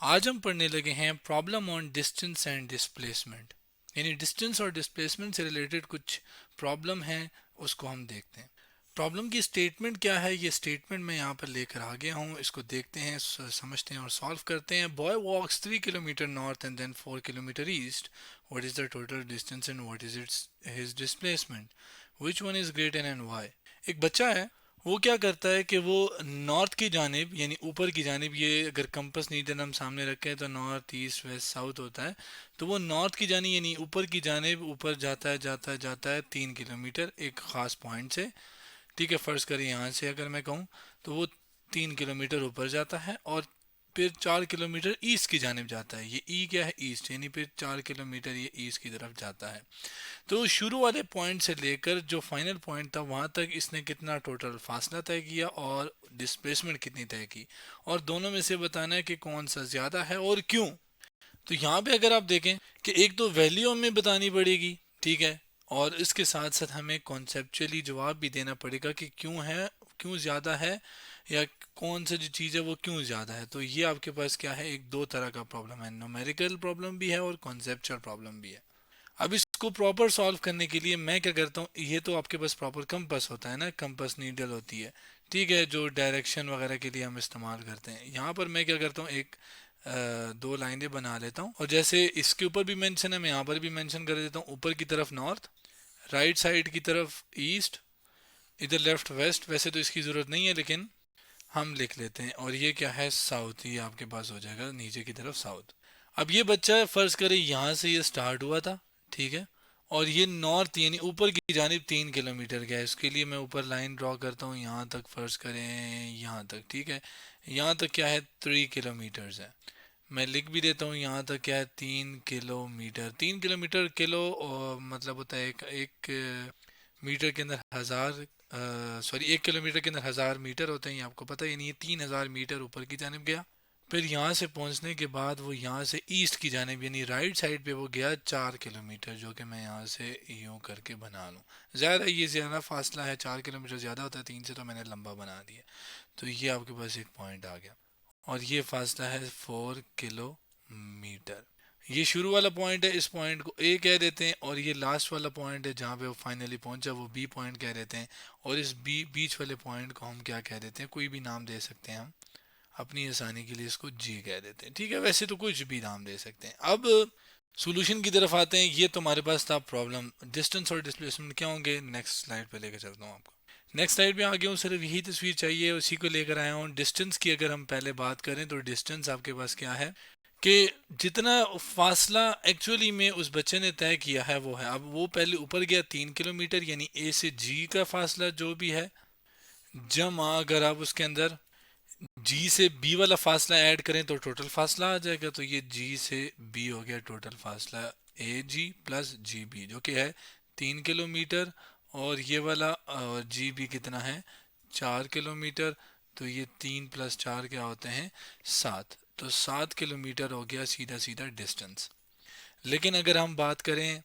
आज हम पढ़ने लगे हैं problem on distance and displacement, यानी डिस्टेंस और डिस्प्लेसमेंट से रिलेटेड कुछ प्रॉब्लम है, उसको हम देखते हैं। प्रॉब्लम की स्टेटमेंट क्या है, ये स्टेटमेंट मैं यहाँ पर लेकर आ गया हूँ। इसको देखते हैं, समझते हैं और सॉल्व करते हैं। Boy walks 3 kilometre north and then 4 kilometre east. What is the total distance and what is its his displacement? Which one is greater and why? एक बच्चा है, वो क्या करता है कि वो नॉर्थ की जानिब यानी ऊपर की जानिब, ये अगर कंपस नीडल हम सामने रखें तो नॉर्थ ईस्ट वेस्ट साउथ होता है, तो वो नॉर्थ की जानिब यानी ऊपर की जानिब ऊपर जाता है जाता है जाता है 3 किलोमीटर एक ख़ास पॉइंट से। ठीक है, फ़र्ज़ करें यहाँ से अगर मैं कहूँ तो वो 3 किलोमीटर ऊपर जाता है और फिर 4 किलोमीटर ईस्ट की जानिब जाता है। ये ई क्या है? ईस्ट, यानी फिर 4 किलोमीटर ये ईस्ट की तरफ जाता है। तो शुरू वाले पॉइंट से लेकर जो फाइनल पॉइंट था वहां तक इसने कितना टोटल फासला तय किया और डिस्प्लेसमेंट कितनी तय की, और दोनों में से बताना है कि कौन सा ज़्यादा है और क्यों। तो यहाँ पे अगर आप देखें कि एक तो वैल्यू हमें बतानी पड़ेगी, ठीक है, और इसके साथ साथ हमें कॉन्सेप्चुअली जवाब भी देना पड़ेगा कि क्यों है, क्यों ज़्यादा है, या कौन सा जो चीज़ है वो क्यों ज़्यादा है। तो ये आपके पास क्या है, एक दो तरह का प्रॉब्लम है, न्यूमेरिकल प्रॉब्लम भी है और कॉन्सेप्चुअल प्रॉब्लम भी है। अब इसको प्रॉपर सॉल्व करने के लिए मैं क्या करता हूँ, ये तो आपके पास प्रॉपर कंपास होता है ना, कंपास नीडल होती है, ठीक है, जो डायरेक्शन वगैरह के लिए हम इस्तेमाल करते हैं। यहाँ पर मैं क्या करता हूँ, एक दो लाइनें बना लेता हूँ, और जैसे इसके ऊपर भी मेंशन है मैं यहाँ पर भी मेंशन कर देता हूँ। ऊपर की तरफ नॉर्थ, राइट साइड की तरफ ईस्ट, इधर लेफ्ट वेस्ट। वैसे तो इसकी ज़रूरत नहीं है लेकिन हम लिख लेते हैं। और ये क्या है, साउथ, ये आपके पास हो जाएगा नीचे की तरफ साउथ। अब ये बच्चा फर्ज करें यहाँ से ये स्टार्ट हुआ था, ठीक है, और ये नॉर्थ यानी ऊपर की जानिब 3 किलोमीटर गया है। इसके लिए मैं ऊपर लाइन ड्रॉ करता हूँ, यहाँ तक फर्ज करें, यहाँ तक, ठीक है। यहाँ तक क्या है, 3 किलोमीटर्स है। मैं लिख भी देता हूँ यहाँ तक क्या है, 3 किलोमीटर। 3 किलोमीटर किलो मतलब होता है एक एक मीटर के अंदर हजार, सॉरी 1 किलोमीटर के अंदर 1000 मीटर होते हैं, ये आपको पता है, यानी ये 3000 मीटर ऊपर की जानिब गया। फिर यहाँ से पहुँचने के बाद वो यहाँ से ईस्ट की जानिब यानी राइट साइड पे वो गया 4 किलोमीटर, जो कि मैं यहाँ से यूँ करके बना लूँ। ज़्यादा ये ज़्यादा फासला है, 4 किलोमीटर ज़्यादा होता है 3 से, तो मैंने लंबा बना दिया। तो ये आपके पास एक पॉइंट आ गया, और ये फासला है 4 किलोमीटर। ये शुरू वाला पॉइंट है, इस पॉइंट को ए कह देते हैं, और ये लास्ट वाला पॉइंट है जहाँ पे वो फाइनली पहुंचा, वो बी पॉइंट कह देते हैं। और इस बी बीच वाले पॉइंट को हम क्या कह देते हैं, कोई भी नाम दे सकते हैं हम, अपनी आसानी के लिए इसको जी कह देते हैं, ठीक है। वैसे तो कुछ भी नाम दे सकते हैं। अब सॉल्यूशन की तरफ आते हैं। ये तुम्हारे पास था प्रॉब्लम, डिस्टेंस और डिस्प्लेसमेंट क्या होंगे। नेक्स्ट स्लाइड पे लेकर चलता हूँ आपको। नेक्स्ट स्लाइड पे आ गया हूँ, सिर्फ यही तस्वीर चाहिए, उसी को लेकर आया हूँ। डिस्टेंस की अगर हम पहले बात करें तो डिस्टेंस आपके पास क्या है कि जितना फासला एक्चुअली में उस बच्चे ने तय किया है वो है। अब वो पहले ऊपर गया 3 किलोमीटर, यानी ए से जी का फासला जो भी है, जमा अगर आप उसके अंदर जी से बी वाला फासला ऐड करें तो टोटल फासला आ जाएगा। तो ये जी से बी हो गया टोटल फासला, ए जी प्लस जी बी, जो कि है 3 किलोमीटर। और ये वाला जी बी कितना है, 4 किलोमीटर। तो ये 3 + 4 क्या होते हैं, 7। तो 7 किलोमीटर हो गया सीधा सीधा डिस्टेंस। लेकिन अगर हम बात करें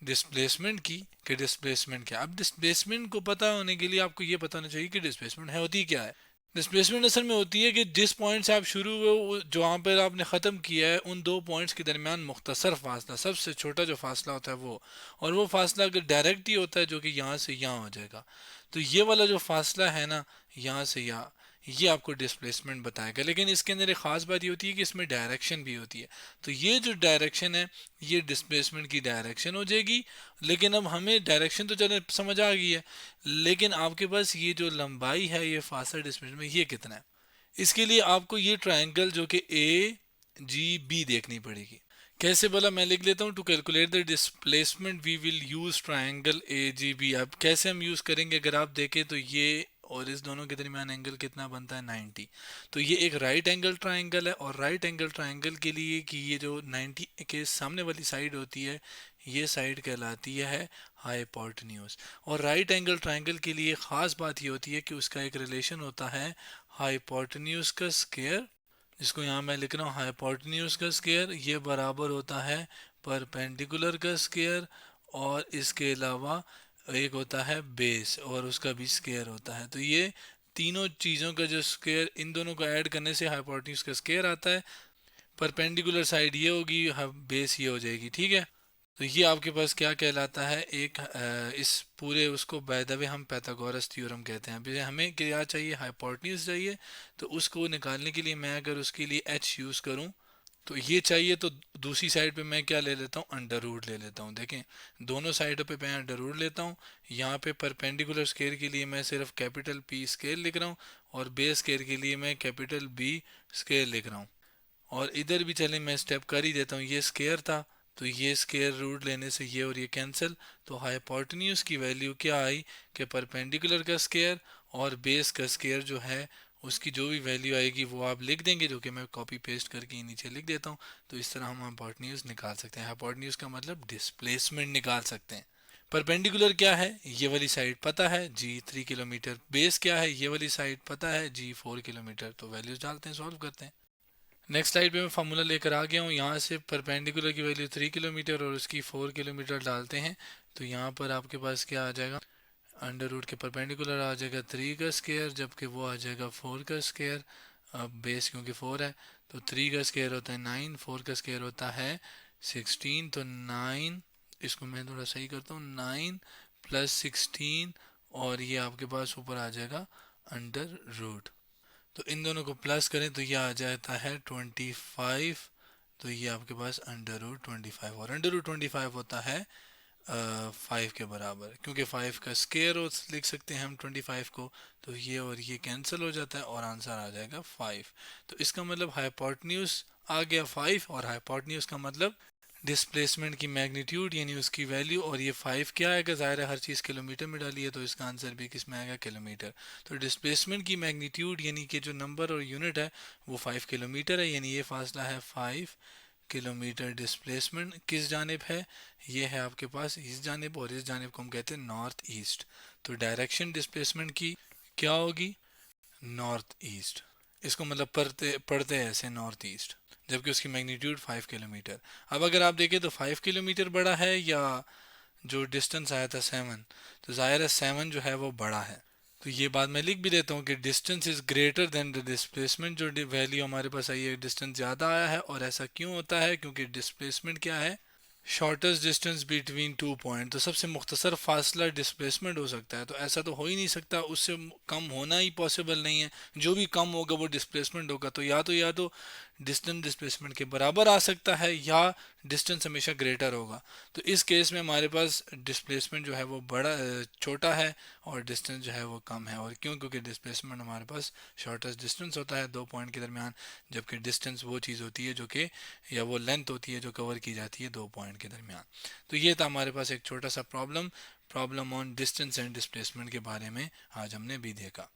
डिस्प्लेसमेंट की, कि डिस्प्लेसमेंट क्या, अब डिस्प्लेसमेंट को पता होने के लिए आपको ये पता होना चाहिए कि डिस्प्लेसमेंट है होती क्या है। डिस्प्लेसमेंट असल में होती है कि जिस पॉइंट से आप शुरू हुए जहाँ पर आपने ख़त्म किया है, उन दो पॉइंट्स के दरमियान मुख्तसर फासला, सबसे छोटा जो फासला होता है वो, और वो फासला अगर डायरेक्ट ही होता है जो कि यहाँ से यहाँ हो जाएगा। तो ये वाला जो फासला है ना, यहाँ से यहाँ, ये आपको डिस्प्लेसमेंट बताएगा। लेकिन इसके अंदर एक ख़ास बात ये होती है कि इसमें डायरेक्शन भी होती है। तो ये जो डायरेक्शन है, ये डिस्प्लेसमेंट की डायरेक्शन हो जाएगी। लेकिन अब हमें डायरेक्शन तो चले समझ आ गई है, लेकिन आपके पास ये जो लंबाई है, ये फासला डिस्प्लेसमेंट में ये कितना है, इसके लिए आपको ये ट्रायंगल जो कि ए जी बी देखनी पड़ेगी। कैसे बोला, मैं लिख लेता हूँ। To calculate the displacement we will use triangle A G B. अब कैसे हम यूज करेंगे, अगर आप देखें तो ये और इस दोनों के दरमियान एंगल कितना बनता है, 90। तो ये एक राइट एंगल ट्रायंगल है, और राइट एंगल ट्रायंगल के लिए कि ये जो 90 के सामने वाली साइड होती है, ये साइड कहलाती है हाइपोटेन्यूज। और राइट एंगल ट्रायंगल के लिए ख़ास बात ये होती है कि उसका एक रिलेशन होता है हाइपोटेन्यूज का स्क्वायर, जिसको यहाँ मैं लिख रहा हूँ हाइपोटेन्यूज का स्क्वायर, ये बराबर होता है परपेंडिकुलर का स्क्वायर। और इसके अलावा एक होता है बेस, और उसका भी स्क्वायर होता है। तो ये तीनों चीज़ों का जो स्क्वायर, इन दोनों को ऐड करने से हाइपोटेन्यूज का स्क्वायर आता है। परपेंडिकुलर साइड ये होगी, बेस ये हो जाएगी, ठीक है। तो ये आपके पास क्या कहलाता है, एक इस पूरे उसको बाय द वे हम पैथागोरस थ्योरम कहते हैं। अभी हमें क्या चाहिए, हाइपोटेन्यूज चाहिए। तो उसको निकालने के लिए मैं अगर उसके लिए h यूज़ करूं तो ये चाहिए, तो दूसरी साइड पे मैं क्या ले लेता हूँ, अंडर रूट ले लेता हूँ। देखें दोनों साइडों पे मैं अंडर रूट लेता हूँ। यहाँ पे परपेंडिकुलर स्केयर के लिए मैं सिर्फ कैपिटल P स्केयर लिख रहा हूँ, और बेस स्केयर के लिए मैं कैपिटल B स्केयर लिख रहा हूँ। और इधर भी चले मैं स्टेप कर ही देता हूँ, ये स्केयर था तो ये स्केयर रूट लेने से ये और ये कैंसिल। तो हाइपोटेन्यूज की वैल्यू क्या आई कि परपेंडिकुलर का स्केयर और बेस का स्केयर जो है उसकी जो भी वैल्यू आएगी वो आप लिख देंगे, जो कि मैं कॉपी पेस्ट करके नीचे लिख देता हूँ। तो इस तरह हम हाइपोटेन्यूज निकाल सकते हैं। हाइपोटेन्यूज का मतलब डिस्प्लेसमेंट निकाल सकते हैं। परपेंडिकुलर क्या है, ये वाली साइड पता है जी 3 किलोमीटर। बेस क्या है, ये वाली साइड पता है जी 4 किलोमीटर। तो वैल्यूज डालते हैं, सॉल्व करते हैं। नेक्स्ट स्लाइड पे मैं फार्मूला लेकर आ गया हूँ। यहाँ से परपेंडिकुलर की वैल्यू 3 किलोमीटर और उसकी 4 किलोमीटर डालते हैं। तो यहाँ पर आपके पास क्या आ जाएगा, अंडर रूट के परपेंडिकुलर आ जाएगा 3 का स्केयर, जबकि वो आ जाएगा 4 का स्केयर। अब बेस क्योंकि 4 है तो 3 का स्केयर होता है 9, 4 का स्केयर होता है 16। तो 9, इसको मैं थोड़ा सही करता हूँ, 9 प्लस 16, और ये आपके पास ऊपर आ जाएगा अंडर रूट। तो इन दोनों को प्लस करें तो ये आ जाता है 25। तो ये आपके पास अंडर रूट 25, और अंडर रूट 25 होता है 5 के बराबर, क्योंकि 5 का स्केयर लिख सकते हैं हम 25 को। तो ये और ये कैंसिल हो जाता है और आंसर आ जाएगा 5। तो इसका मतलब हाइपोटेन्यूज आ गया 5, और हाइपोटेन्यूज का मतलब डिस्प्लेसमेंट की मैग्नीट्यूड यानी उसकी वैल्यू। और ये 5 क्या आएगा, ज़ाहिर है हर चीज़ किलोमीटर में डाली है तो इसका आंसर भी किस में आएगा, किलोमीटर। तो डिस्प्लेसमेंट की मैग्नीट्यूड यानी कि जो नंबर और यूनिट है वो 5 किलोमीटर है, यानी ये फासला है 5 किलोमीटर। डिस्प्लेसमेंट किस जानिब है, ये है आपके पास इस जानिब, और इस जानिब को हम कहते हैं नॉर्थ ईस्ट। तो डायरेक्शन डिस्प्लेसमेंट की क्या होगी, नॉर्थ ईस्ट। इसको मतलब पढ़ते पढ़ते हैं ऐसे नॉर्थ ईस्ट, जबकि उसकी मैग्नीट्यूड 5 किलोमीटर। अब अगर आप देखें तो 5 किलोमीटर बड़ा है या जो डिस्टेंस आया था 7, तो ज़ाहिर है 7 जो है वो बड़ा है। तो ये बात मैं लिख भी देता हूँ कि distance is greater than the displacement. जो वैल्यू हमारे पास आई है डिस्टेंस ज़्यादा आया है, और ऐसा क्यों होता है, क्योंकि डिस्प्लेसमेंट क्या है, शॉर्टेस्ट डिस्टेंस बिटवीन 2 पॉइंट। तो सबसे मुख्तसर फासला डिस्प्लेसमेंट हो सकता है, तो ऐसा तो हो ही नहीं सकता, उससे कम होना ही पॉसिबल नहीं है। जो भी कम होगा वो डिस्प्लेसमेंट होगा। तो या तो डिस्टेंस डिस्प्लेसमेंट के बराबर आ सकता है, या डिस्टेंस हमेशा ग्रेटर होगा। तो इस केस में हमारे पास डिस्प्लेसमेंट जो है वो छोटा है, और डिस्टेंस जो है वो कम है। और क्यों, क्योंकि डिस्प्लेसमेंट हमारे पास शॉर्टेस्ट डिस्टेंस होता है 2 पॉइंट के दरमियान, जबकि डिस्टेंस वो चीज़ होती है जो कि, या वो लेंथ होती है जो कवर की जाती है 2 पॉइंट के दरमियान। तो ये था हमारे पास एक छोटा सा problem on distance and displacement के बारे में आज हमने भी देखा।